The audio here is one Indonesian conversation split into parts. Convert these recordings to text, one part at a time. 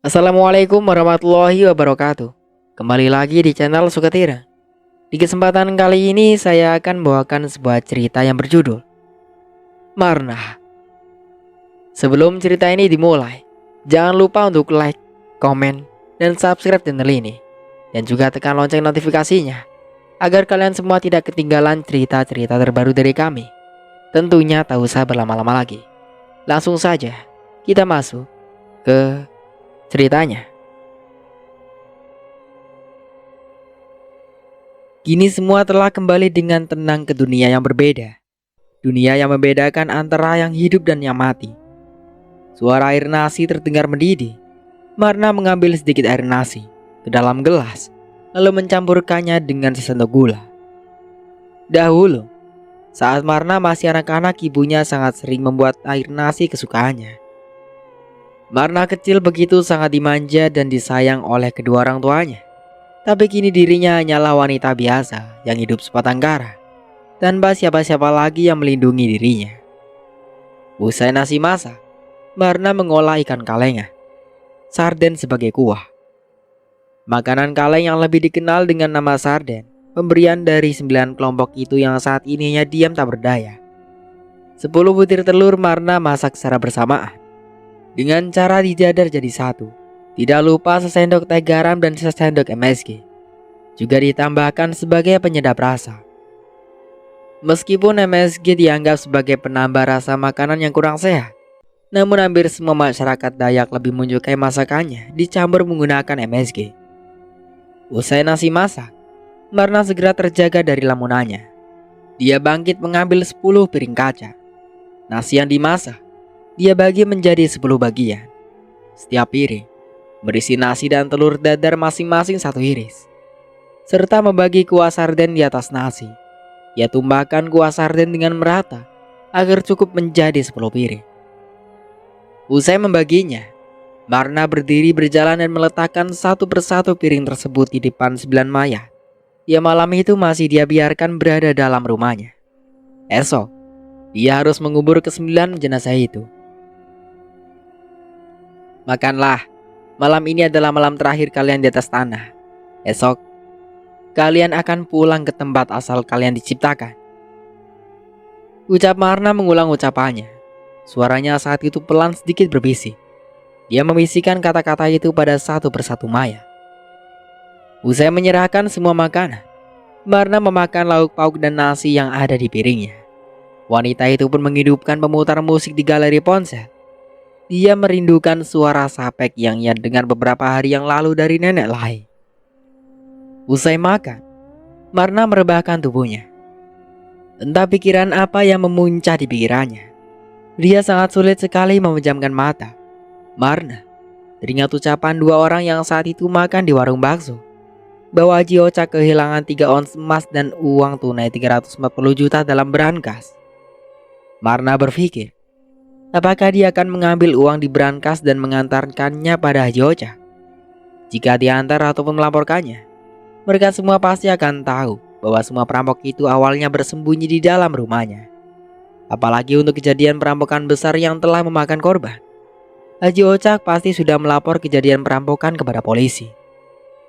Assalamualaikum warahmatullahi wabarakatuh. Kembali lagi di channel Sukatira. Di kesempatan kali ini saya akan membawakan sebuah cerita yang berjudul Marna. Sebelum cerita ini dimulai, jangan lupa untuk like, komen, dan subscribe channel ini. Dan juga tekan lonceng notifikasinya agar kalian semua tidak ketinggalan cerita-cerita terbaru dari kami. Tentunya tak usah berlama-lama lagi. Langsung saja kita masuk ke ceritanya. Kini semua telah kembali dengan tenang ke dunia yang berbeda. Dunia yang membedakan antara yang hidup dan yang mati. Suara air nasi terdengar mendidih. Marna mengambil sedikit air nasi ke dalam gelas, lalu mencampurkannya dengan sesendok gula. Dahulu, saat Marna masih anak-anak, ibunya sangat sering membuat air nasi kesukaannya. Marna kecil begitu sangat dimanja dan disayang oleh kedua orang tuanya. Tapi kini dirinya hanyalah wanita biasa yang hidup sebatang kara, tanpa siapa-siapa lagi yang melindungi dirinya. Usai nasi masak, Marna mengolah ikan kalengah, sarden sebagai kuah. Makanan kaleng yang lebih dikenal dengan nama sarden, pemberian dari 9 kelompok itu yang saat ininya diam tak berdaya. 10 butir telur Marna masak secara bersamaan, dengan cara dijadar jadi satu. Tidak lupa sesendok teh garam dan sesendok MSG. Juga ditambahkan sebagai penyedap rasa. Meskipun MSG dianggap sebagai penambah rasa makanan yang kurang sehat, namun hampir semua masyarakat Dayak lebih menyukai masakannya dicampur menggunakan MSG. Usai nasi masak, Marna segera terjaga dari lamunannya. Dia bangkit mengambil 10 piring kaca. Nasi yang dimasak, dia bagi menjadi 10 bagian. Setiap piring berisi nasi dan telur dadar masing-masing 1 iris, serta membagi kuah sarden di atas nasi. Ia tumbahkan kuah sarden dengan merata agar cukup menjadi 10 piring. Usai membaginya, Marna berdiri berjalan dan meletakkan satu persatu piring tersebut di depan 9 mayat yang malam itu masih dia biarkan berada dalam rumahnya. Esok, dia harus mengubur ke-9 jenazah itu. Makanlah. Malam ini adalah malam terakhir kalian di atas tanah. Esok, kalian akan pulang ke tempat asal kalian diciptakan. Ucap Marna mengulang ucapannya. Suaranya saat itu pelan sedikit berbisik. Dia membisikkan kata-kata itu pada satu persatu mayat. Usai menyerahkan semua makanan, Marna memakan lauk pauk dan nasi yang ada di piringnya. Wanita itu pun menghidupkan pemutar musik di galeri ponsel. Dia merindukan suara sapek yang ia dengar beberapa hari yang lalu dari nenek lain. Usai makan, Marna merebahkan tubuhnya. Entah pikiran apa yang memuncah di pikirannya. Dia sangat sulit sekali memejamkan mata. Marna teringat ucapan 2 orang yang saat itu makan di warung bakso, bahwa Haji Ocak kehilangan 3 ons emas dan uang tunai 340 juta dalam berangkas. Marna berpikir, apakah dia akan mengambil uang di brankas dan mengantarkannya pada Haji Ocak? Jika diantar ataupun melaporkannya, mereka semua pasti akan tahu bahwa semua perampok itu awalnya bersembunyi di dalam rumahnya. Apalagi untuk kejadian perampokan besar yang telah memakan korban. Haji Ocak pasti sudah melapor kejadian perampokan kepada polisi.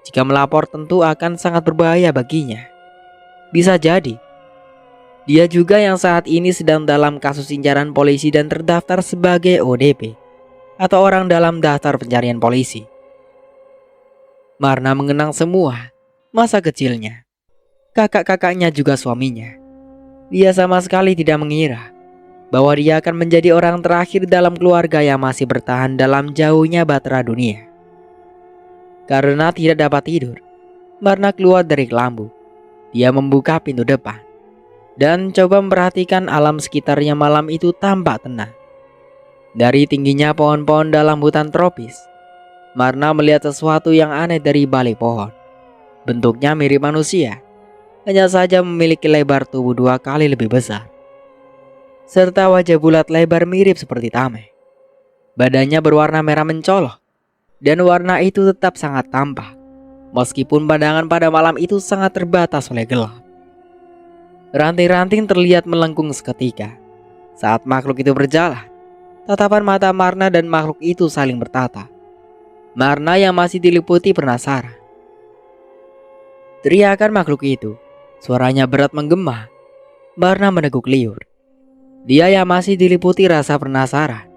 Jika melapor tentu akan sangat berbahaya baginya. Bisa jadi dia juga yang saat ini sedang dalam kasus incaran polisi dan terdaftar sebagai ODP atau orang dalam daftar pencarian polisi. Marna mengenang semua masa kecilnya, kakak-kakaknya juga suaminya. Dia sama sekali tidak mengira bahwa dia akan menjadi orang terakhir dalam keluarga yang masih bertahan dalam jauhnya bahtera dunia. Karena tidak dapat tidur, Marna keluar dari kelambu. Dia membuka pintu depan dan coba memperhatikan alam sekitarnya. Malam itu tampak tenang. Dari tingginya pohon-pohon dalam hutan tropis, Marna melihat sesuatu yang aneh dari balik pohon. Bentuknya mirip manusia, hanya saja memiliki lebar tubuh 2 kali lebih besar, serta wajah bulat lebar mirip seperti tameng. Badannya berwarna merah mencolok, dan warna itu tetap sangat tampak, meskipun pandangan pada malam itu sangat terbatas oleh gelap. Ranting-ranting terlihat melengkung seketika saat makhluk itu berjalan. Tatapan mata Marna dan makhluk itu saling bertatap. Marna yang masih diliputi penasaran. Teriakan makhluk itu, suaranya berat menggema. Marna meneguk liur. Dia yang masih diliputi rasa penasaran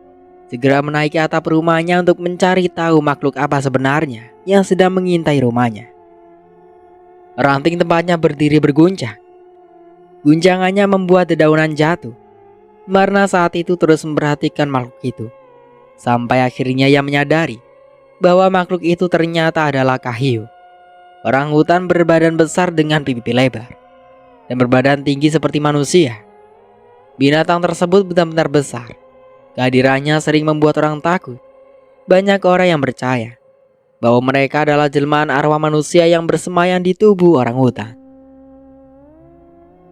segera menaiki atap rumahnya untuk mencari tahu makhluk apa sebenarnya yang sedang mengintai rumahnya. Ranting tempatnya berdiri berguncang. Guncangannya membuat dedaunan jatuh. Marna saat itu terus memperhatikan makhluk itu, sampai akhirnya ia menyadari bahwa makhluk itu ternyata adalah Caillou, orang hutan berbadan besar dengan pipi lebar dan berbadan tinggi seperti manusia. Binatang tersebut benar-benar besar. Kehadirannya sering membuat orang takut. Banyak orang yang percaya bahwa mereka adalah jelmaan arwah manusia yang bersemayam di tubuh orang hutan.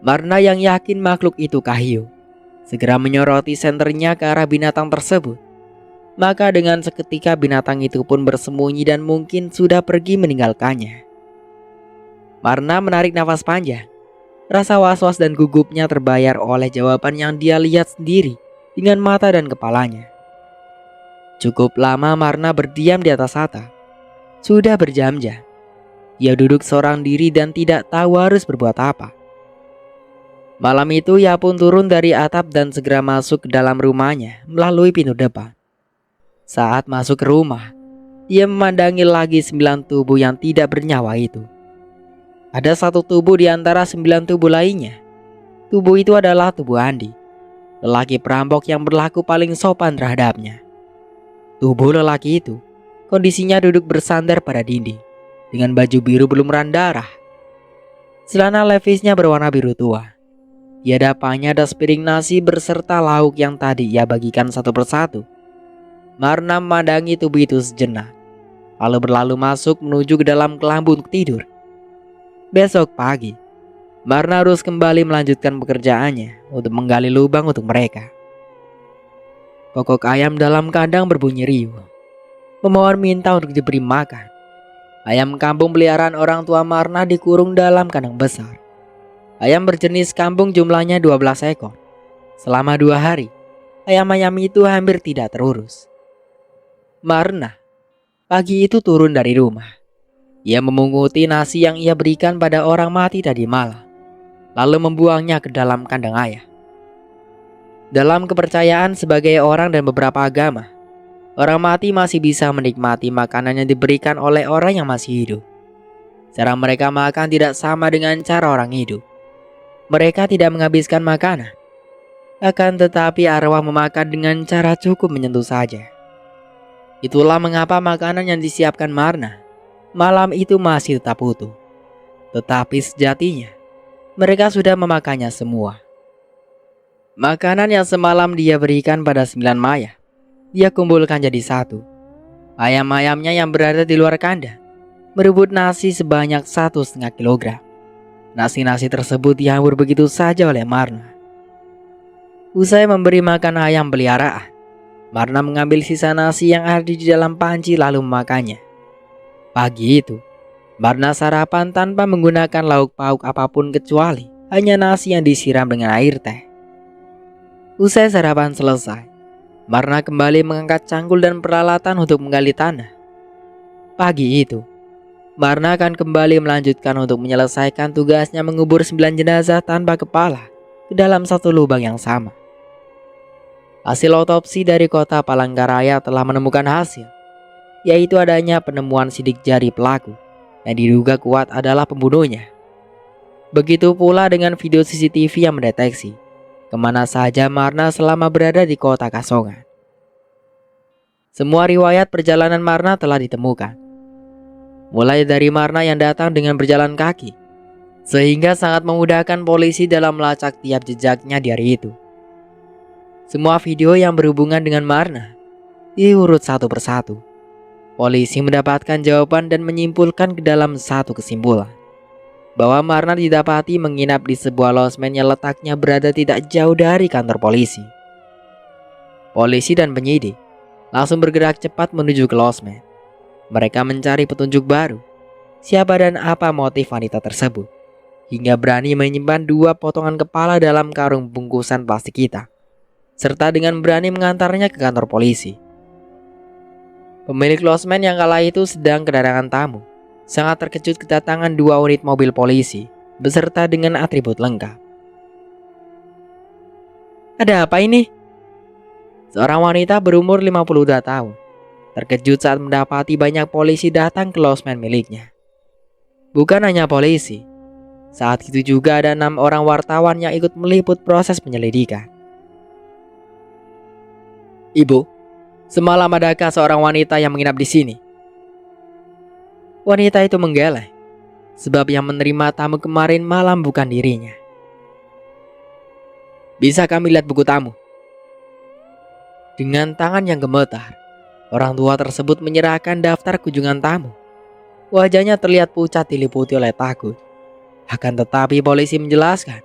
Marna yang yakin makhluk itu Caillou segera menyoroti senternya ke arah binatang tersebut. Maka dengan seketika binatang itu pun bersembunyi dan mungkin sudah pergi meninggalkannya. Marna menarik nafas panjang. Rasa was-was dan gugupnya terbayar oleh jawaban yang dia lihat sendiri dengan mata dan kepalanya. Cukup lama Marna berdiam di atas atap. Sudah berjam-jam. Ia duduk seorang diri dan tidak tahu harus berbuat apa. Malam itu ia pun turun dari atap dan segera masuk ke dalam rumahnya melalui pintu depan. Saat masuk ke rumah, ia memandangi lagi 9 tubuh yang tidak bernyawa itu. Ada satu tubuh di antara 9 tubuh lainnya. Tubuh itu adalah tubuh Andi, lelaki perampok yang berlaku paling sopan terhadapnya. Tubuh lelaki itu kondisinya duduk bersandar pada dinding dengan baju biru berlumuran darah. Celana levisnya berwarna biru tua. Di hadapannya ada sepiring nasi berserta lauk yang tadi ia bagikan satu persatu. Marna memandangi tubuh itu sejenak, lalu berlalu masuk menuju ke dalam kelambu untuk tidur. Besok pagi, Marna harus kembali melanjutkan pekerjaannya untuk menggali lubang untuk mereka. Kokok ayam dalam kandang berbunyi riuh, memohon minta untuk diberi makan. Ayam kampung peliharaan orang tua Marna dikurung dalam kandang besar. Ayam berjenis kampung jumlahnya 12 ekor. Selama 2 hari, ayam-ayam itu hampir tidak terurus. Marna pagi itu turun dari rumah. Ia memunguti nasi yang ia berikan pada orang mati tadi malam, lalu membuangnya ke dalam kandang ayam. Dalam kepercayaan sebagai orang dan beberapa agama, orang mati masih bisa menikmati makanan yang diberikan oleh orang yang masih hidup. Cara mereka makan tidak sama dengan cara orang hidup. Mereka tidak menghabiskan makanan, akan tetapi arwah memakan dengan cara cukup menyentuh saja. Itulah mengapa makanan yang disiapkan Marna malam itu masih tetap utuh. Tetapi sejatinya mereka sudah memakannya semua. Makanan yang semalam dia berikan pada 9 mayat, dia kumpulkan jadi satu. Ayam-ayamnya yang berada di luar kandang merebut nasi sebanyak 1,5 kilogram. Nasi-nasi tersebut dihambur begitu saja oleh Marna. Usai memberi makan ayam peliharaan, Marna mengambil sisa nasi yang ada di dalam panci lalu memakannya. Pagi itu, Marna sarapan tanpa menggunakan lauk pauk apapun kecuali hanya nasi yang disiram dengan air teh. Usai sarapan selesai, Marna kembali mengangkat cangkul dan peralatan untuk menggali tanah. Pagi itu, Marna akan kembali melanjutkan untuk menyelesaikan tugasnya mengubur 9 jenazah tanpa kepala ke dalam satu lubang yang sama. Hasil otopsi dari kota Palangkaraya telah menemukan hasil, yaitu adanya penemuan sidik jari pelaku yang diduga kuat adalah pembunuhnya. Begitu pula dengan video CCTV yang mendeteksi kemana saja Marna selama berada di kota Kasongan. Semua riwayat perjalanan Marna telah ditemukan, mulai dari Marna yang datang dengan berjalan kaki, sehingga sangat memudahkan polisi dalam melacak tiap jejaknya di hari itu. Semua video yang berhubungan dengan Marna diurut satu persatu. Polisi mendapatkan jawaban dan menyimpulkan ke dalam satu kesimpulan, bahwa Marna didapati menginap di sebuah losmen yang letaknya berada tidak jauh dari kantor polisi. Polisi dan penyidik langsung bergerak cepat menuju ke losmen. Mereka mencari petunjuk baru, siapa dan apa motif wanita tersebut, hingga berani menyimpan 2 potongan kepala dalam karung bungkusan plastik hitam, serta dengan berani mengantarnya ke kantor polisi. Pemilik losmen yang kala itu sedang kedatangan tamu. Sangat terkejut kedatangan 2 unit mobil polisi beserta dengan atribut lengkap. Ada apa ini? Seorang wanita berumur 52 tahun terkejut saat mendapati banyak polisi datang ke losmen miliknya. Bukan hanya polisi, saat itu juga ada 6 orang wartawan yang ikut meliput proses penyelidikan. Ibu, semalam adakah seorang wanita yang menginap di sini? Wanita itu menggeleng, sebab yang menerima tamu kemarin malam bukan dirinya. Bisa kami lihat buku tamu? Dengan tangan yang gemetar, orang tua tersebut menyerahkan daftar kunjungan tamu. Wajahnya terlihat pucat diliputi oleh takut. Akan tetapi polisi menjelaskan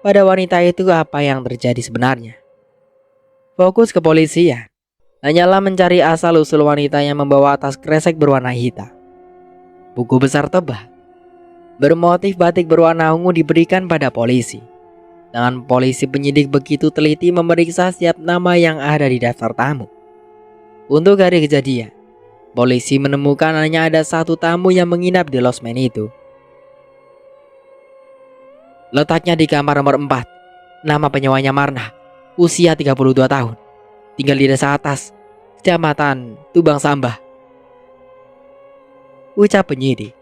pada wanita itu apa yang terjadi sebenarnya. Fokus kepolisian hanyalah mencari asal-usul wanita yang membawa tas kresek berwarna hitam. Buku besar tebal bermotif batik berwarna ungu diberikan pada polisi. Tangan polisi penyidik begitu teliti memeriksa setiap nama yang ada di daftar tamu. Untuk hari kejadian, polisi menemukan hanya ada 1 tamu yang menginap di losmen itu. Letaknya di kamar nomor 4. Nama penyewanya Marna, usia 32 tahun. Tinggal di desa atas, Kecamatan Tubang Sambah, ucap penyidik.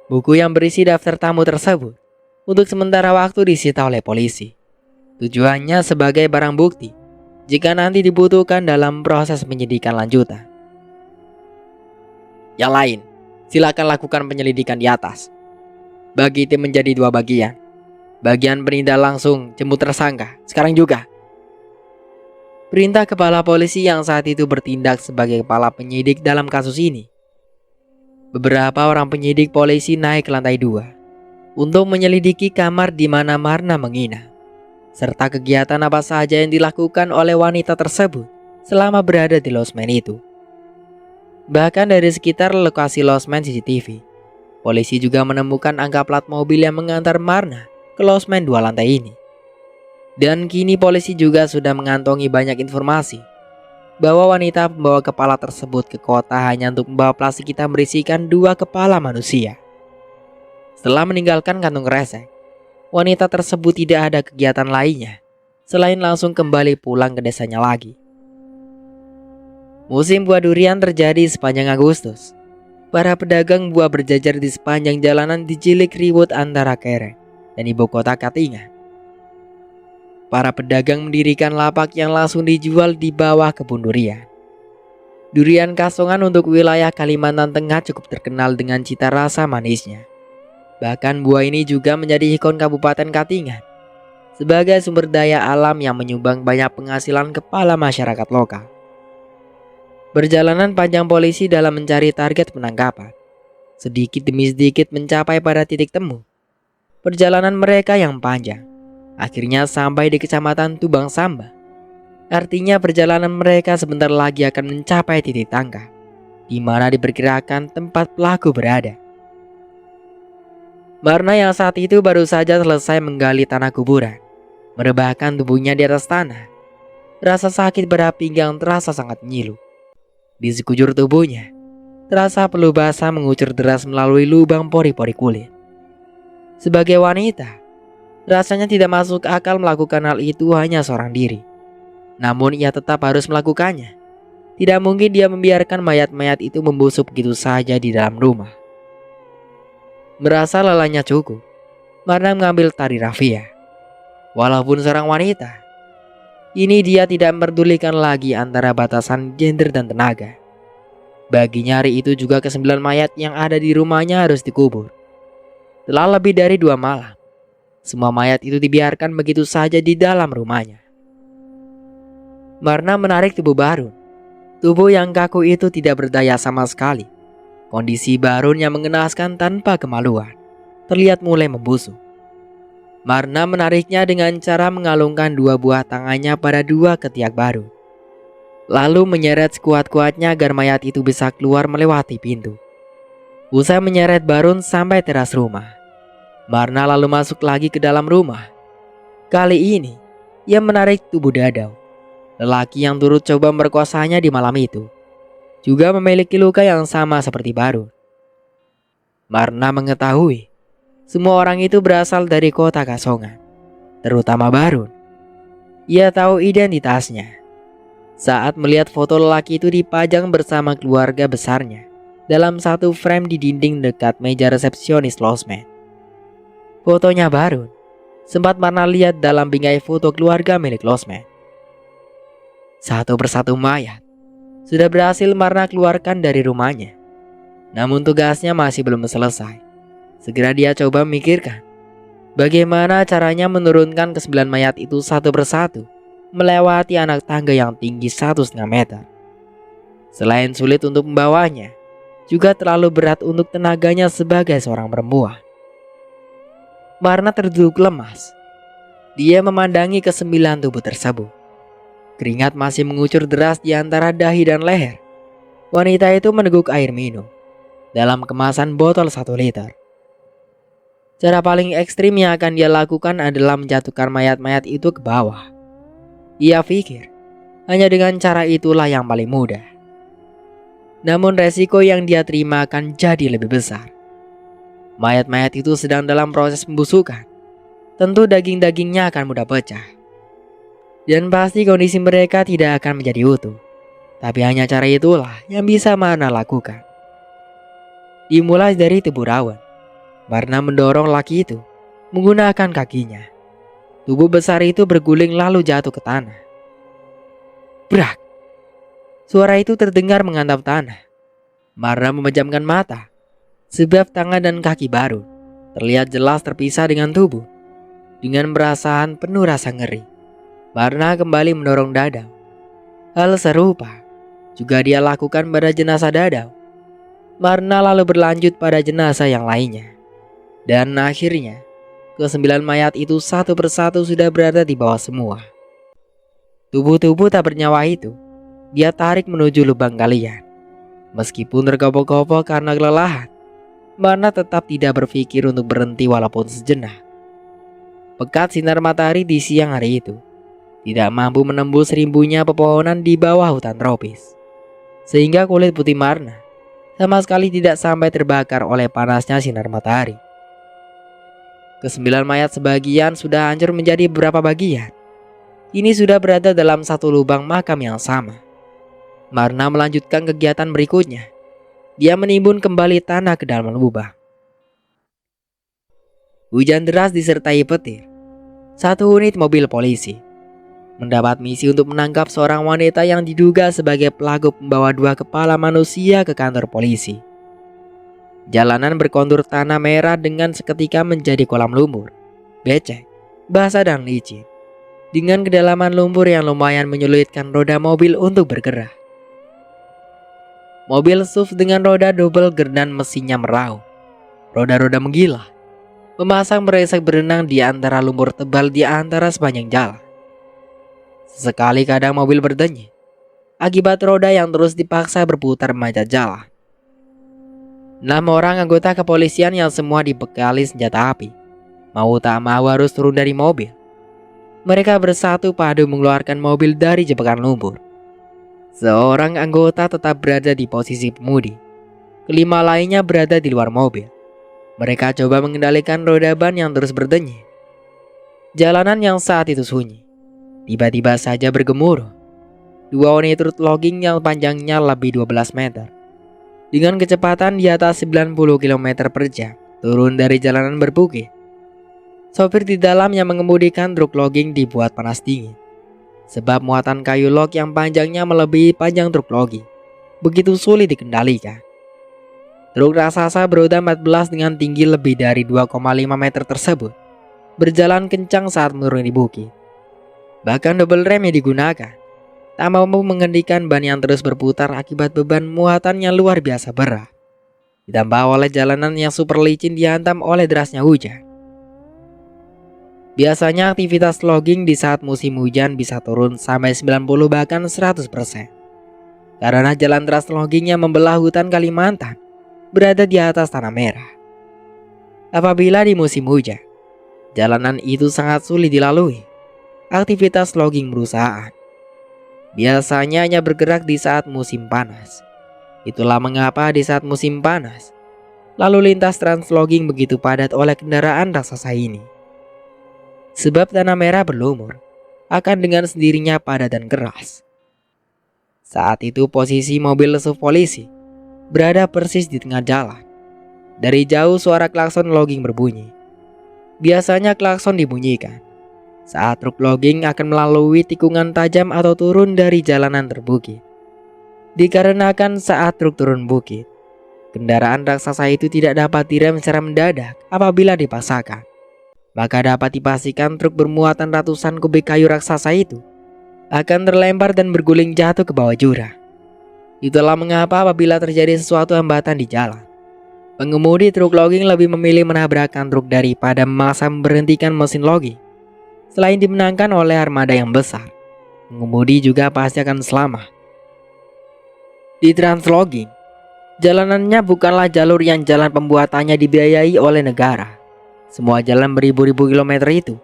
Buku yang berisi daftar tamu tersebut untuk sementara waktu disita oleh polisi. Tujuannya sebagai barang bukti jika nanti dibutuhkan dalam proses penyidikan lanjutan. Yang lain, silakan lakukan penyelidikan di atas. Bagi tim menjadi 2 bagian. Bagian penindak langsung jemput tersangka sekarang juga. Perintah kepala polisi yang saat itu bertindak sebagai kepala penyidik dalam kasus ini. Beberapa orang penyidik polisi naik ke lantai 2 untuk menyelidiki kamar di mana Marna menginap, serta kegiatan apa saja yang dilakukan oleh wanita tersebut selama berada di losmen itu. Bahkan dari sekitar lokasi losmen CCTV, polisi juga menemukan angka plat mobil yang mengantar Marna ke losmen 2 lantai ini. Dan kini polisi juga sudah mengantongi banyak informasi bahwa wanita pembawa kepala tersebut ke kota hanya untuk membawa plastik hitam berisikan 2 kepala manusia. Setelah meninggalkan kantung kresek, wanita tersebut tidak ada kegiatan lainnya selain langsung kembali pulang ke desanya lagi. Musim buah durian terjadi sepanjang Agustus. Para pedagang buah berjajar di sepanjang jalanan di Cilik ribut antara Kereng dan ibu kota Katingan. Para pedagang mendirikan lapak yang langsung dijual di bawah kebun durian. Durian Kasongan untuk wilayah Kalimantan Tengah cukup terkenal dengan cita rasa manisnya. Bahkan buah ini juga menjadi ikon Kabupaten Katingan sebagai sumber daya alam yang menyumbang banyak penghasilan kepala masyarakat lokal. Perjalanan panjang polisi dalam mencari target penangkapan sedikit demi sedikit mencapai pada titik temu. Perjalanan mereka yang panjang akhirnya sampai di Kecamatan Tubang Sambah. Artinya perjalanan mereka sebentar lagi akan mencapai titik tangkap, di mana diperkirakan tempat pelaku berada. Marna yang saat itu baru saja selesai menggali tanah kuburan, merebahkan tubuhnya di atas tanah. Rasa sakit pada pinggang terasa sangat nyilu. Di sekujur tubuhnya, terasa peluh basah mengucur deras melalui lubang pori-pori kulit. Sebagai wanita, rasanya tidak masuk akal melakukan hal itu hanya seorang diri. Namun ia tetap harus melakukannya. Tidak mungkin dia membiarkan mayat-mayat itu membusuk begitu saja di dalam rumah. Merasa lelahnya cukup, Marna mengambil tali rafia. Walaupun seorang wanita, ini dia tidak memperdulikan lagi antara batasan gender dan tenaga. Baginya hari itu juga ke-9 mayat yang ada di rumahnya harus dikubur. Setelah lebih dari 2 malam, semua mayat itu dibiarkan begitu saja di dalam rumahnya. Marna menarik tubuh Barun. Tubuh yang kaku itu tidak berdaya sama sekali. Kondisi Barun yang mengenaskan tanpa kemaluan terlihat mulai membusuk. Marna menariknya dengan cara mengalungkan 2 buah tangannya pada 2 ketiak Barun, lalu menyeret sekuat-kuatnya agar mayat itu bisa keluar melewati pintu. Usai menyeret Barun sampai teras rumah, Marna lalu masuk lagi ke dalam rumah. Kali ini ia menarik tubuh Dadau, lelaki yang turut coba memperkosanya di malam itu. juga memiliki luka yang sama seperti Barun. Marna mengetahui semua orang itu berasal dari kota Kasongan, terutama Barun. Ia tahu identitasnya saat melihat foto lelaki itu dipajang bersama keluarga besarnya dalam satu frame di dinding dekat meja resepsionis losmen. Fotonya Barun sempat Marna lihat dalam bingkai foto keluarga milik losmen. Satu persatu mayat sudah berhasil Marna keluarkan dari rumahnya. Namun tugasnya masih belum selesai. Segera dia coba memikirkan bagaimana caranya menurunkan ke-9 mayat itu satu persatu melewati anak tangga yang tinggi 1,5 meter. Selain sulit untuk membawanya, juga terlalu berat untuk tenaganya sebagai seorang perempuan. Marna terduduk lemas. Dia memandangi ke-9 tubuh tersebut. Keringat masih mengucur deras di antara dahi dan leher. Wanita itu meneguk air minum dalam kemasan botol 1 liter. Cara paling ekstrim yang akan dia lakukan adalah menjatuhkan mayat-mayat itu ke bawah. Ia pikir hanya dengan cara itulah yang paling mudah. Namun resiko yang dia terima akan jadi lebih besar. Mayat-mayat itu sedang dalam proses pembusukan. Tentu daging-dagingnya akan mudah pecah. Dan pasti kondisi mereka tidak akan menjadi utuh. Tapi hanya cara itulah yang bisa Marna lakukan. Dimulai dari tubuh Rawan. Marna mendorong laki itu menggunakan kakinya. Tubuh besar itu berguling lalu jatuh ke tanah. Brak! Suara itu terdengar mengantap tanah. Marna memejamkan mata, sebab tangan dan kaki Barun terlihat jelas terpisah dengan tubuh. Dengan perasaan penuh rasa ngeri, Marna kembali mendorong Dadau. Hal serupa juga dia lakukan pada jenazah Dadau. Marna lalu berlanjut pada jenazah yang lainnya. Dan akhirnya, ke-9 mayat itu satu persatu sudah berada di bawah semua. Tubuh-tubuh tak bernyawa itu dia tarik menuju lubang galian. Meskipun tergobok-gobok karena kelelahan, Marna tetap tidak berpikir untuk berhenti walaupun sejenak. Pekat sinar matahari di siang hari itu tidak mampu menembus rimbunya pepohonan di bawah hutan tropis, sehingga kulit putih Marna sama sekali tidak sampai terbakar oleh panasnya sinar matahari. Ke-9 mayat sebagian sudah hancur menjadi beberapa bagian. Ini sudah berada dalam satu lubang makam yang sama. Marna melanjutkan kegiatan berikutnya. Dia menimbun kembali tanah ke dalam lubang. Hujan deras disertai petir. Satu unit mobil polisi mendapat misi untuk menangkap seorang wanita yang diduga sebagai pelaku pembawa 2 kepala manusia ke kantor polisi. Jalanan berkontur tanah merah dengan seketika menjadi kolam lumpur, becek, basah dan licin. Dengan kedalaman lumpur yang lumayan menyulitkan roda mobil untuk bergerak. Mobil SUV dengan roda double gerdan mesinnya meraung. Roda-roda menggila, memasang beresek berenang di antara lumpur tebal di antara sepanjang jalan. Sesekali kadang mobil berdenyut akibat roda yang terus dipaksa berputar memanjat jalan. 6 orang anggota kepolisian yang semua dibekali senjata api mau tak mau harus turun dari mobil. Mereka bersatu padu mengeluarkan mobil dari jebakan lumpur. Seorang anggota tetap berada di posisi pemudi. Kelima lainnya berada di luar mobil. Mereka coba mengendalikan roda ban yang terus berdenyut. Jalanan yang saat itu sunyi tiba-tiba saja bergemuruh. 2 unit truk logging yang panjangnya lebih 12 meter dengan kecepatan di atas 90 km per jam turun dari jalanan berbukit. Sopir di dalam yang mengemudikan truk logging dibuat panas dingin, sebab muatan kayu log yang panjangnya melebihi panjang truk logging begitu sulit dikendalikan. Truk raksasa beroda 14 dengan tinggi lebih dari 2,5 meter tersebut berjalan kencang saat menuruni bukit. Bahkan double rem yang digunakan tak mampu menghentikan ban yang terus berputar akibat beban muatan yang luar biasa berat. Ditambah oleh jalanan yang super licin dihantam oleh derasnya hujan. Biasanya aktivitas logging di saat musim hujan bisa turun sampai 90 bahkan 100%. Karena jalan teras logging yang membelah hutan Kalimantan berada di atas tanah merah. Apabila di musim hujan, jalanan itu sangat sulit dilalui. Aktivitas logging perusahaan biasanya hanya bergerak di saat musim panas, Itulah mengapa di saat musim panas, lalu lintas translogging begitu padat oleh kendaraan raksasa ini. Sebab tanah merah berlumur akan dengan sendirinya padat dan keras. Saat itu posisi mobil lesuh polisi berada persis di tengah jalan. Dari jauh suara klakson logging berbunyi. Biasanya klakson dibunyikan saat truk logging akan melalui tikungan tajam atau turun dari jalanan terbukit. Dikarenakan saat truk turun bukit, kendaraan raksasa itu tidak dapat direm secara mendadak apabila dipaksakan. Maka dapat dipastikan truk bermuatan ratusan kubik kayu raksasa itu akan terlempar dan berguling jatuh ke bawah jurang. Itulah mengapa apabila terjadi sesuatu hambatan di jalan, pengemudi truk logging lebih memilih menabrakkan truk daripada memaksa memberhentikan mesin logging. Selain dimenangkan oleh armada yang besar, pengemudi juga pasti akan selamat. Di translogging, jalanannya bukanlah jalur yang jalan pembuatannya dibiayai oleh negara. Semua jalan beribu-ribu kilometer itu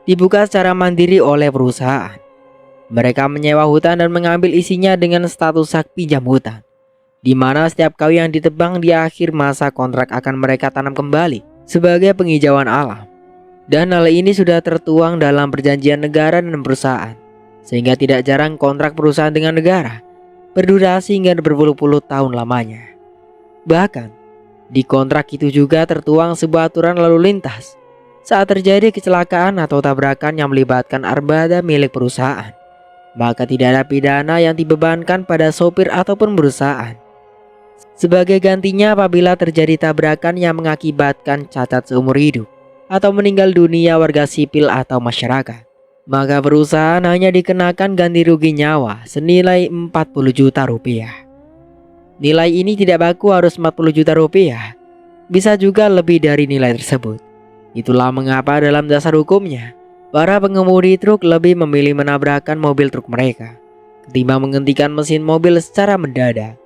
dibuka secara mandiri oleh perusahaan. Mereka menyewa hutan dan mengambil isinya dengan status hak pinjam hutan, di mana setiap kayu yang ditebang di akhir masa kontrak akan mereka tanam kembali sebagai penghijauan alam. Dan hal ini sudah tertuang dalam perjanjian negara dan perusahaan, sehingga tidak jarang kontrak perusahaan dengan negara berdurasi hingga berpuluh-puluh tahun lamanya. Bahkan di kontrak itu juga tertuang sebuah aturan lalu lintas saat terjadi kecelakaan atau tabrakan yang melibatkan armada milik perusahaan. Maka tidak ada pidana yang dibebankan pada sopir ataupun perusahaan. Sebagai gantinya apabila terjadi tabrakan yang mengakibatkan cacat seumur hidup atau meninggal dunia warga sipil atau masyarakat, maka perusahaan hanya dikenakan ganti rugi nyawa senilai 40 juta rupiah. Nilai ini tidak baku harus 40 juta rupiah, bisa juga lebih dari nilai tersebut. Itulah mengapa dalam dasar hukumnya, para pengemudi truk lebih memilih menabrakkan mobil truk mereka ketimbang menghentikan mesin mobil secara mendadak.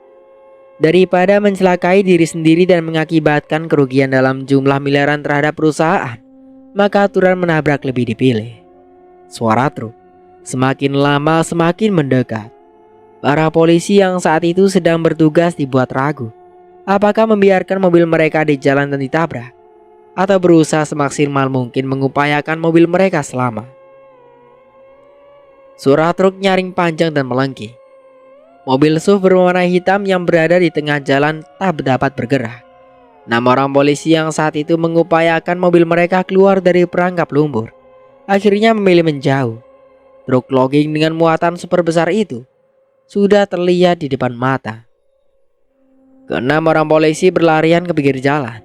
Daripada mencelakai diri sendiri dan mengakibatkan kerugian dalam jumlah miliaran terhadap perusahaan, maka aturan menabrak lebih dipilih. Suara truk semakin lama semakin mendekat. Para polisi yang saat itu sedang bertugas dibuat ragu apakah membiarkan mobil mereka di jalan dan ditabrak, atau berusaha semaksimal mungkin mengupayakan mobil mereka selamat. Suara truk nyaring panjang dan melengking. Mobil SUV berwarna hitam yang berada di tengah jalan tak dapat bergerak. 6 orang polisi yang saat itu mengupayakan mobil mereka keluar dari perangkap lumpur akhirnya memilih menjauh. Truk logging dengan muatan super besar itu sudah terlihat di depan mata. Ke-6 orang polisi berlarian ke pinggir jalan.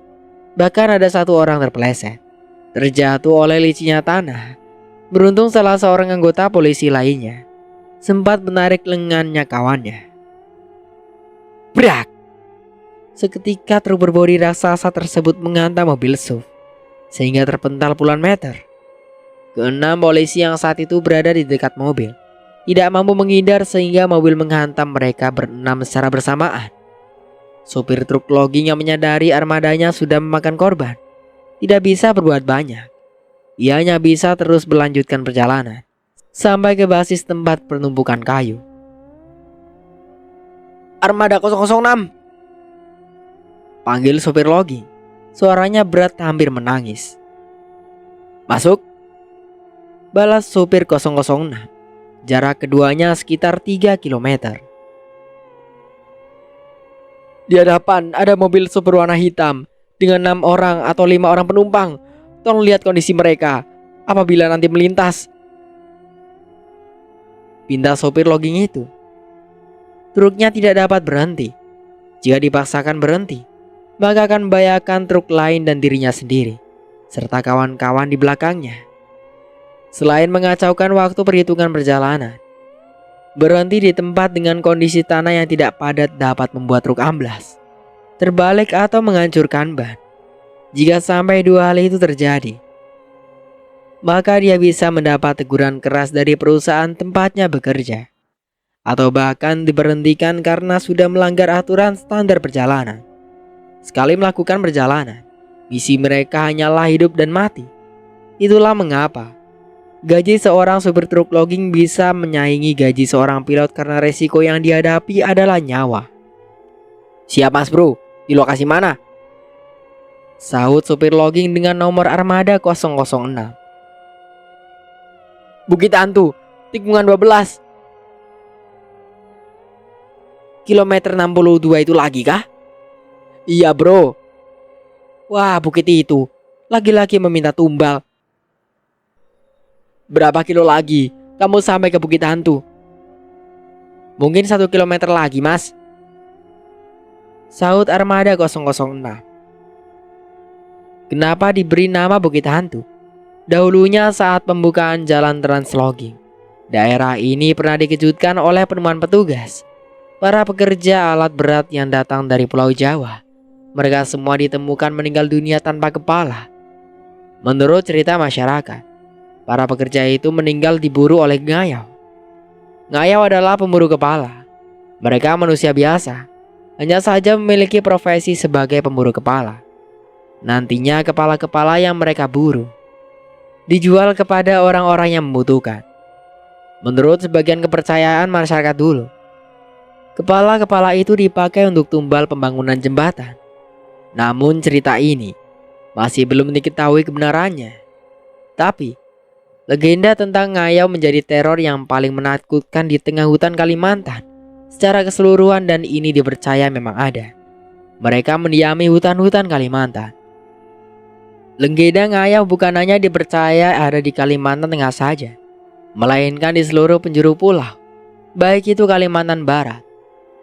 Bahkan ada 1 orang terpeleset, terjatuh oleh licinnya tanah. Beruntung salah seorang anggota polisi lainnya sempat menarik lengannya kawannya. Brak! Seketika truk berbodi raksasa tersebut menghantam mobil SUV sehingga terpental puluhan meter. Ke-6 polisi yang saat itu berada di dekat mobil tidak mampu menghindar sehingga mobil menghantam mereka berenam secara bersamaan. Sopir truk logging yang menyadari armadanya sudah memakan korban tidak bisa berbuat banyak. Ia hanya bisa terus melanjutkan perjalanan sampai ke basis tempat penumpukan kayu. Armada 006, panggil sopir logging. Suaranya berat hampir menangis. Masuk, balas sopir 006. Jarak keduanya sekitar 3 km. Di hadapan ada mobil SUV berwarna hitam dengan 6 orang atau 5 orang penumpang. Tolong lihat kondisi mereka apabila nanti melintas, pinta sopir logging itu. Truknya tidak dapat berhenti. Jika dipaksakan berhenti, maka akan membahayakan truk lain dan dirinya sendiri serta kawan-kawan di belakangnya. Selain mengacaukan waktu perhitungan perjalanan, berhenti di tempat dengan kondisi tanah yang tidak padat dapat membuat truk amblas, terbalik atau menghancurkan ban. Jika sampai 2 hal itu terjadi, maka dia bisa mendapat teguran keras dari perusahaan tempatnya bekerja, atau bahkan diberhentikan karena sudah melanggar aturan standar perjalanan. Sekali melakukan perjalanan, misi mereka hanyalah hidup dan mati. Itulah mengapa gaji seorang supir truk logging bisa menyaingi gaji seorang pilot karena resiko yang dihadapi adalah nyawa. Siap mas bro, di lokasi mana? Sahut supir logging dengan nomor armada 006. Bukit Hantu, tikungan 12. Kilometer 62 itu lagi kah? Iya bro. Wah bukit itu, lagi-lagi meminta tumbal. Berapa kilo lagi kamu sampai ke Bukit Hantu? Mungkin 1 kilometer lagi mas, sahut armada 006. Kenapa diberi nama Bukit Hantu? Dahulunya saat pembukaan jalan Translogging, daerah ini pernah dikejutkan oleh penemuan petugas. Para pekerja alat berat yang datang dari Pulau Jawa. Mereka semua ditemukan meninggal dunia tanpa kepala. Menurut cerita masyarakat, para pekerja itu meninggal diburu oleh Ngayau. Ngayau adalah pemburu kepala. Mereka manusia biasa, hanya saja memiliki profesi sebagai pemburu kepala. Nantinya kepala-kepala yang mereka buru dijual kepada orang-orang yang membutuhkan. Menurut sebagian kepercayaan masyarakat dulu, kepala-kepala itu dipakai untuk tumbal pembangunan jembatan. Namun cerita ini masih belum diketahui kebenarannya. Tapi legenda tentang Ngayau menjadi teror yang paling menakutkan di tengah hutan Kalimantan secara keseluruhan, dan ini dipercaya memang ada. Mereka mendiami hutan-hutan Kalimantan. Legenda Ngayau bukan hanya dipercaya ada di Kalimantan Tengah saja, melainkan di seluruh penjuru pulau, baik itu Kalimantan Barat,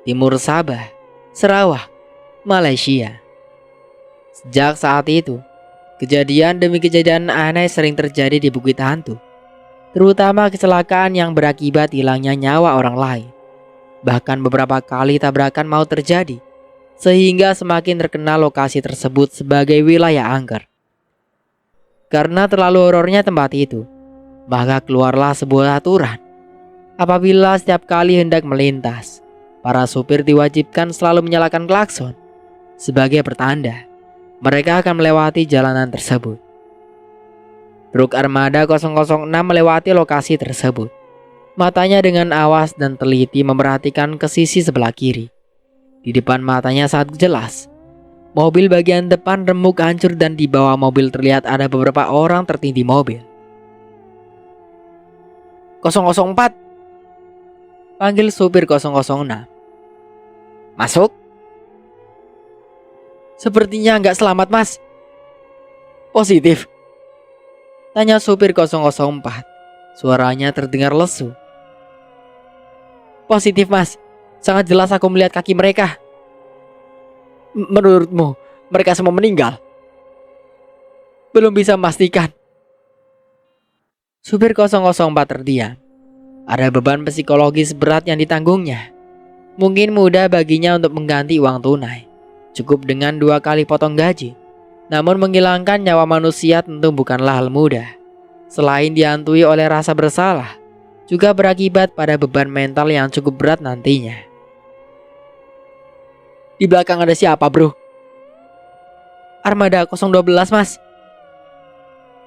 Timur Sabah, Sarawak, Malaysia. Sejak saat itu, kejadian demi kejadian aneh sering terjadi di Bukit Hantu, terutama kecelakaan yang berakibat hilangnya nyawa orang lain. Bahkan beberapa kali tabrakan mau terjadi, sehingga semakin terkenal lokasi tersebut sebagai wilayah angker. Karena terlalu horornya tempat itu, maka keluarlah sebuah aturan. Apabila setiap kali hendak melintas, para supir diwajibkan selalu menyalakan klakson sebagai pertanda mereka akan melewati jalanan tersebut. Truk armada 006 melewati lokasi tersebut. Matanya dengan awas dan teliti memperhatikan ke sisi sebelah kiri. Di depan matanya sangat jelas, mobil bagian depan remuk hancur dan di bawah mobil terlihat ada beberapa orang tertindih mobil. 004, panggil supir 006. Masuk. Sepertinya nggak selamat mas. Positif, tanya supir 004. Suaranya terdengar lesu. Positif mas, sangat jelas aku melihat kaki mereka. Menurutmu mereka semua meninggal? Belum bisa memastikan. Supir 004 terdiam. Ada beban psikologis berat yang ditanggungnya. Mungkin mudah baginya untuk mengganti uang tunai, cukup dengan 2 kali potong gaji. Namun menghilangkan nyawa manusia tentu bukanlah hal mudah. Selain dihantui oleh rasa bersalah, juga berakibat pada beban mental yang cukup berat nantinya. Di belakang ada siapa bro? Armada 012 mas.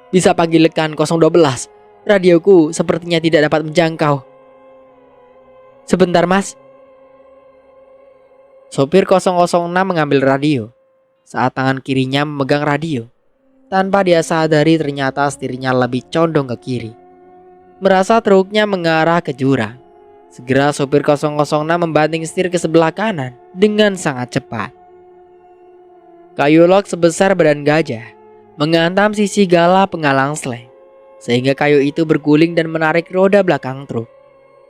Bisa panggilkan 012. Radioku sepertinya tidak dapat menjangkau. Sebentar mas. Sopir 006 mengambil radio, saat tangan kirinya memegang radio. Tanpa dia sadari ternyata setirnya lebih condong ke kiri. Merasa truknya mengarah ke jurang. Segera sopir 006 membanting setir ke sebelah kanan dengan sangat cepat. Kayu lok sebesar badan gajah menghantam sisi gala penghalang sleng, sehingga kayu itu berguling dan menarik roda belakang truk.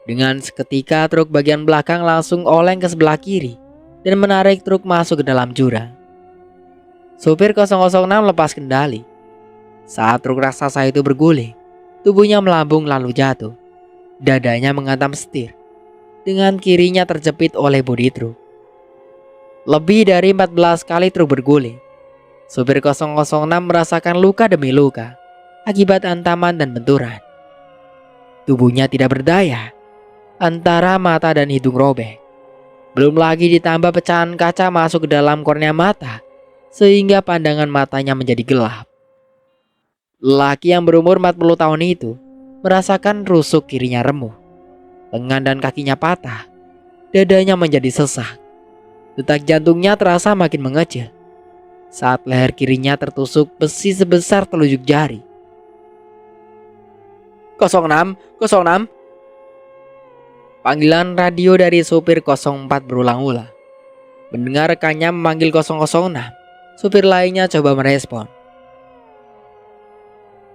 Dengan seketika truk bagian belakang langsung oleng ke sebelah kiri dan menarik truk masuk ke dalam jurang. Supir 006 lepas kendali. Saat truk raksasa itu berguling, tubuhnya melambung lalu jatuh. Dadanya menghantam setir. Dengan kirinya terjepit oleh bodi truk. Lebih dari 14 kali truk berguling. Supir 006 merasakan luka demi luka akibat hantaman dan benturan. Tubuhnya tidak berdaya. Antara mata dan hidung robek. Belum lagi ditambah pecahan kaca masuk ke dalam kornea mata, sehingga pandangan matanya menjadi gelap. Lelaki yang berumur 40 tahun itu merasakan rusuk kirinya remuk, lengan dan kakinya patah, dadanya menjadi sesak. Detak jantungnya terasa makin mengecil saat leher kirinya tertusuk besi sebesar telunjuk jari. 06, 06. Panggilan radio dari supir 04 berulang-ulang. Mendengar rekannya memanggil 006, supir lainnya coba merespon.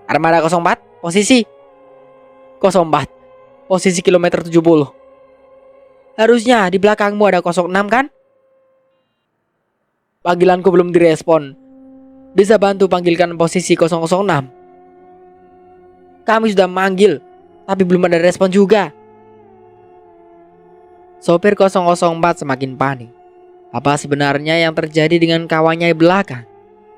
Armada 04, posisi 04, posisi kilometer 70. Harusnya di belakangmu ada 06 kan? Panggilanku belum direspon. Bisa bantu panggilkan posisi 006? Kami sudah manggil, tapi belum ada respon juga. Sopir 004 semakin panik. Apa sebenarnya yang terjadi dengan kawannya di belakang?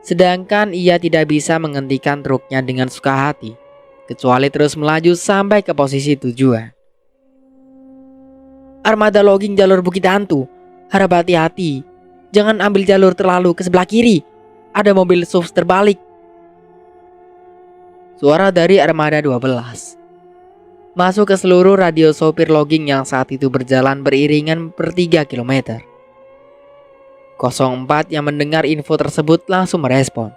Sedangkan ia tidak bisa menghentikan truknya dengan suka hati, kecuali terus melaju sampai ke posisi tujuan. Armada logging jalur Bukit Hantu. Harap hati-hati. Jangan ambil jalur terlalu ke sebelah kiri. Ada mobil SUV terbalik. Suara dari Armada 12 masuk ke seluruh radio sopir logging yang saat itu berjalan beriringan per 3 km. 04 yang mendengar info tersebut langsung merespon.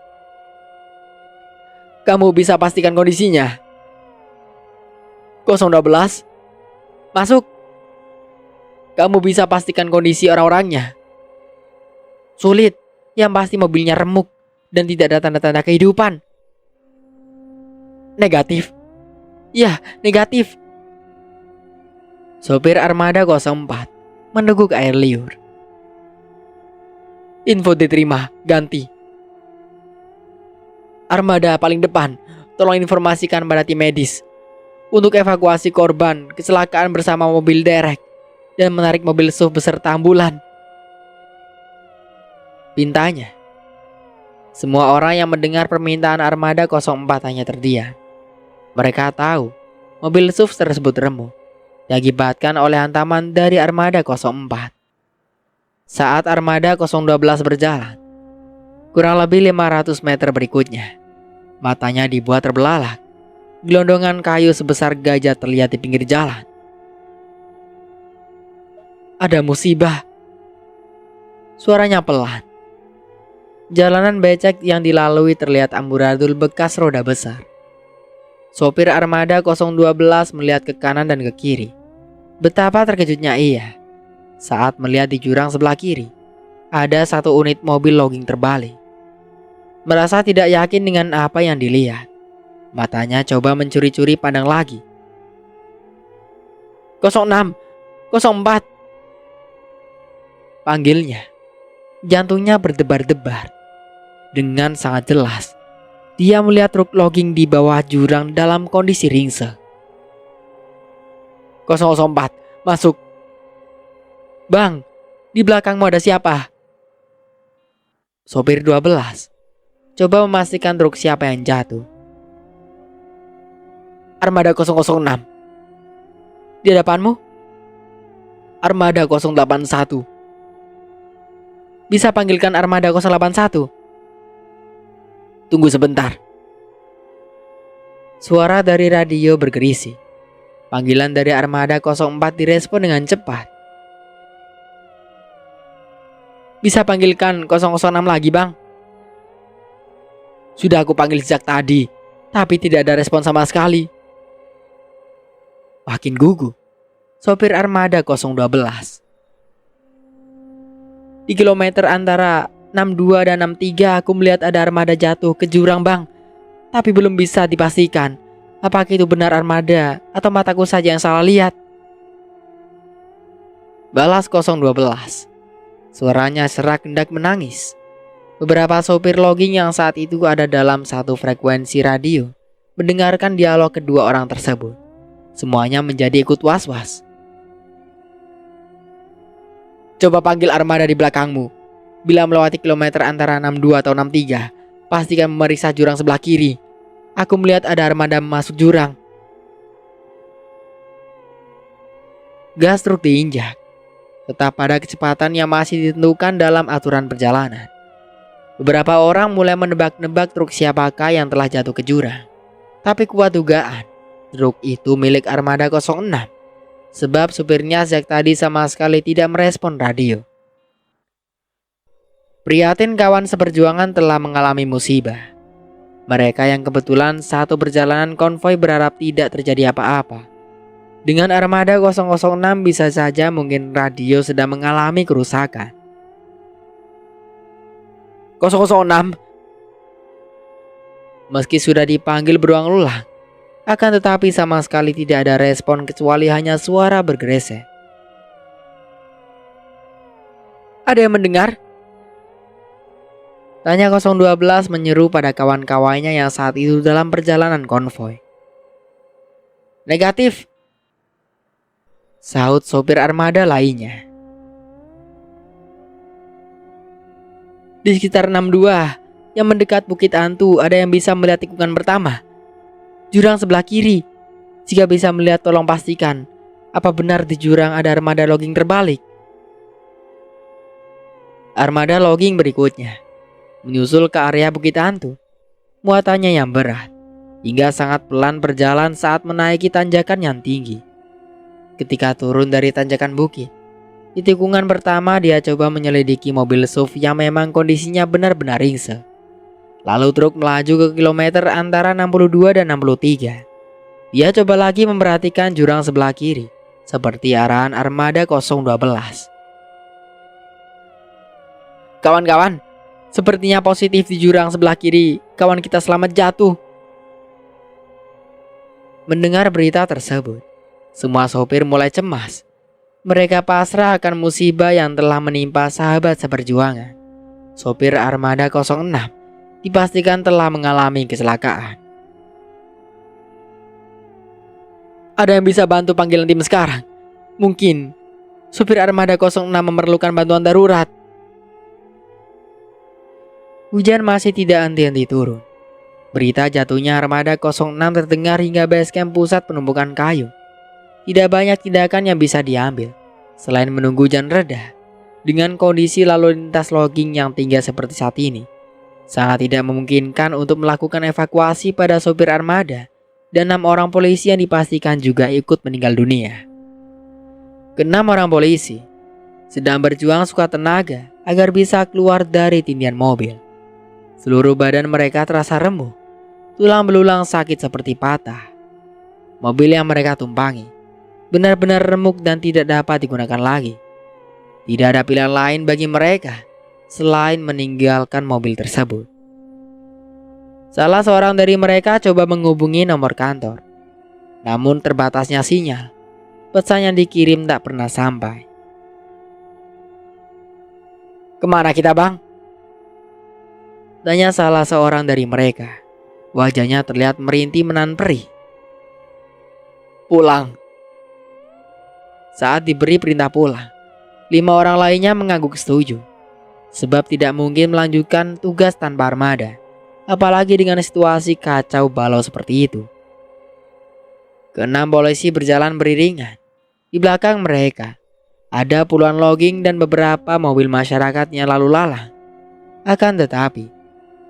Kamu bisa pastikan kondisinya? 012, masuk. Kamu bisa pastikan kondisi orang-orangnya? Sulit, yang pasti mobilnya remuk dan tidak ada tanda-tanda kehidupan. Negatif. Ya, negatif. Sopir Armada 04 meneguk air liur. Info diterima, ganti. Armada paling depan, tolong informasikan pada tim medis untuk evakuasi korban kecelakaan bersama mobil derek dan menarik mobil SUV beserta ambulan. Pintanya. Semua orang yang mendengar permintaan Armada 04 hanya terdiam. Mereka tahu mobil SUV tersebut remuk diakibatkan oleh hantaman dari Armada 04. Saat Armada 012 berjalan kurang lebih 500 meter berikutnya, matanya dibuat terbelalak. Gelondongan kayu sebesar gajah terlihat di pinggir jalan. Ada musibah. Suaranya pelan. Jalanan becek yang dilalui terlihat amburadul bekas roda besar. Sopir Armada 012 melihat ke kanan dan ke kiri. Betapa terkejutnya ia saat melihat di jurang sebelah kiri ada satu unit mobil logging terbalik. Merasa tidak yakin dengan apa yang dilihat, matanya coba mencuri-curi pandang lagi. 06, 04. Panggilnya. Jantungnya berdebar-debar. Dengan sangat jelas, dia melihat truk logging di bawah jurang dalam kondisi ringsek. 004, masuk. Bang, di belakangmu ada siapa? Sopir 12 coba memastikan truk siapa yang jatuh. Armada 006. Di hadapanmu? Armada 081. Bisa panggilkan Armada 081? Tunggu sebentar. Suara dari radio bergerisi. Panggilan dari Armada 04 direspon dengan cepat. Bisa panggilkan 006 lagi, Bang? Sudah aku panggil sejak tadi, tapi tidak ada respon sama sekali. Makin gugup sopir Armada 012. Di kilometer antara 62 dan 63 aku melihat ada armada jatuh ke jurang, Bang. Tapi belum bisa dipastikan apakah itu benar armada atau mataku saja yang salah lihat. Balas 012. Suaranya serak hendak menangis. Beberapa sopir logging yang saat itu ada dalam satu frekuensi radio mendengarkan dialog kedua orang tersebut. Semuanya menjadi ikut was-was. Coba panggil armada di belakangmu. Bila melewati kilometer antara 62 atau 63, pastikan memeriksa jurang sebelah kiri. Aku melihat ada armada masuk jurang. Gas truk diinjak, tetap pada kecepatan yang masih ditentukan dalam aturan perjalanan. Beberapa orang mulai menebak-nebak truk siapakah yang telah jatuh ke jurang. Tapi kuat dugaan, truk itu milik Armada 06. Sebab supirnya sejak tadi sama sekali tidak merespon radio. Prihatin kawan seperjuangan telah mengalami musibah. Mereka yang kebetulan satu perjalanan konvoi berharap tidak terjadi apa-apa. Dengan armada 006 bisa saja mungkin radio sedang mengalami kerusakan. 006. Meski sudah dipanggil berulang-ulang, akan tetapi sama sekali tidak ada respon kecuali hanya suara bergeresek. Ada yang mendengar? Tanya 012 menyeru pada kawan-kawannya yang saat itu dalam perjalanan konvoi. Negatif, sahut sopir armada lainnya. Di sekitar 62 yang mendekat Bukit Hantu ada yang bisa melihat tikungan pertama. Jurang sebelah kiri. Jika bisa melihat tolong pastikan, apa benar di jurang ada armada logging terbalik? Armada logging berikutnya menyusul ke area Bukit Hantu. Muatannya yang berat hingga sangat pelan berjalan saat menaiki tanjakan yang tinggi. Ketika turun dari tanjakan bukit, di tikungan pertama dia coba menyelidiki mobil SUV yang memang kondisinya benar-benar ringsek. Lalu truk melaju ke kilometer antara 62 dan 63. Dia coba lagi memperhatikan jurang sebelah kiri, seperti arahan armada 012. Kawan-kawan, sepertinya positif di jurang sebelah kiri. Kawan kita selamat jatuh. Mendengar berita tersebut, semua sopir mulai cemas. Mereka pasrah akan musibah yang telah menimpa sahabat seperjuangan. Sopir armada 06 dipastikan telah mengalami kecelakaan. Ada yang bisa bantu panggilan tim sekarang? Mungkin sopir armada 06 memerlukan bantuan darurat. Hujan masih tidak henti-henti turun. Berita jatuhnya armada 06 terdengar hingga basecamp pusat penumpukan kayu. Tidak banyak tindakan yang bisa diambil selain menunggu hujan reda. Dengan kondisi lalu lintas logging yang tinggi seperti saat ini, sangat tidak memungkinkan untuk melakukan evakuasi pada sopir armada dan 6 orang polisi yang dipastikan juga ikut meninggal dunia. Ke-6 orang polisi sedang berjuang sekuat tenaga agar bisa keluar dari tindian mobil. Seluruh badan mereka terasa remuk, tulang belulang sakit seperti patah. Mobil yang mereka tumpangi benar-benar remuk dan tidak dapat digunakan lagi. Tidak ada pilihan lain bagi mereka selain meninggalkan mobil tersebut. Salah seorang dari mereka coba menghubungi nomor kantor. Namun terbatasnya sinyal, pesan yang dikirim tak pernah sampai. Kemana kita, Bang? Tanya salah seorang dari mereka. Wajahnya terlihat merintih menahan perih. Pulang. Saat diberi perintah pulang, 5 orang lainnya mengangguk setuju. Sebab tidak mungkin melanjutkan tugas tanpa armada, apalagi dengan situasi kacau balau seperti itu. Ke-6 polisi berjalan beriringan. Di belakang mereka ada puluhan logging dan beberapa mobil masyarakat yang lalu lalang. Akan tetapi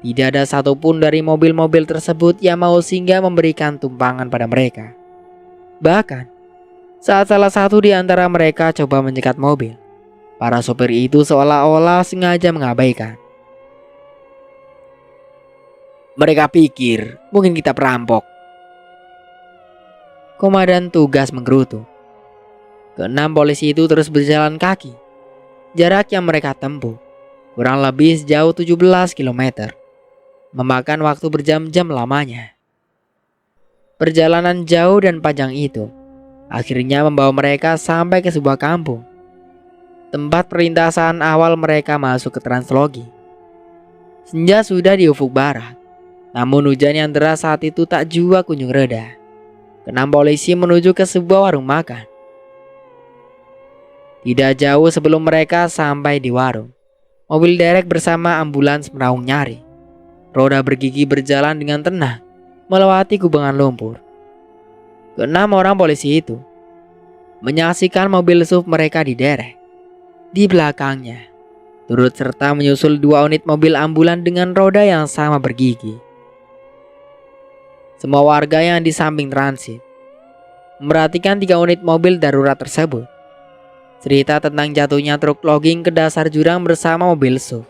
tidak ada satupun dari mobil-mobil tersebut yang mau singgah memberikan tumpangan pada mereka. Bahkan saat salah satu di antara mereka coba mencegat mobil, para sopir itu seolah-olah sengaja mengabaikan. Mereka pikir mungkin kita perampok. Komandan tugas menggerutu. Ke-6 polisi itu terus berjalan kaki. Jarak yang mereka tempuh kurang lebih sejauh 17 km. Memakan waktu berjam-jam lamanya. Perjalanan jauh dan panjang itu akhirnya membawa mereka sampai ke sebuah kampung, tempat perlintasan awal mereka masuk ke Translogi. Senja sudah di ufuk barat, namun hujan yang deras saat itu tak jua kunjung reda. Ke-6 polisi menuju ke sebuah warung makan. Tidak jauh sebelum mereka sampai di warung, mobil derek bersama ambulans meraung nyari. Roda bergigi berjalan dengan tenang melewati kubangan lumpur. Ke-6 orang polisi itu menyaksikan mobil SUV mereka diderek. Di belakangnya turut serta menyusul 2 unit mobil ambulan dengan roda yang sama bergigi. Semua warga yang di samping transit memperhatikan 3 unit mobil darurat tersebut. Cerita tentang jatuhnya truk logging ke dasar jurang bersama mobil SUV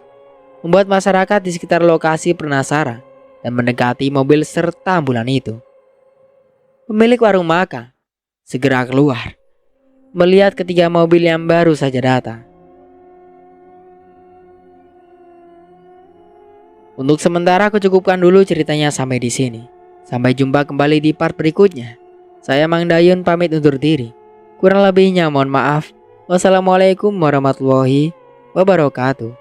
membuat masyarakat di sekitar lokasi penasaran dan mendekati mobil serta ambulan itu. Pemilik warung makan segera keluar melihat ketiga mobil yang baru saja datang. Untuk sementara aku cukupkan dulu ceritanya sampai di sini. Sampai jumpa kembali di part berikutnya. Saya Mang Dayun pamit undur diri. Kurang lebihnya mohon maaf. Wassalamualaikum warahmatullahi wabarakatuh.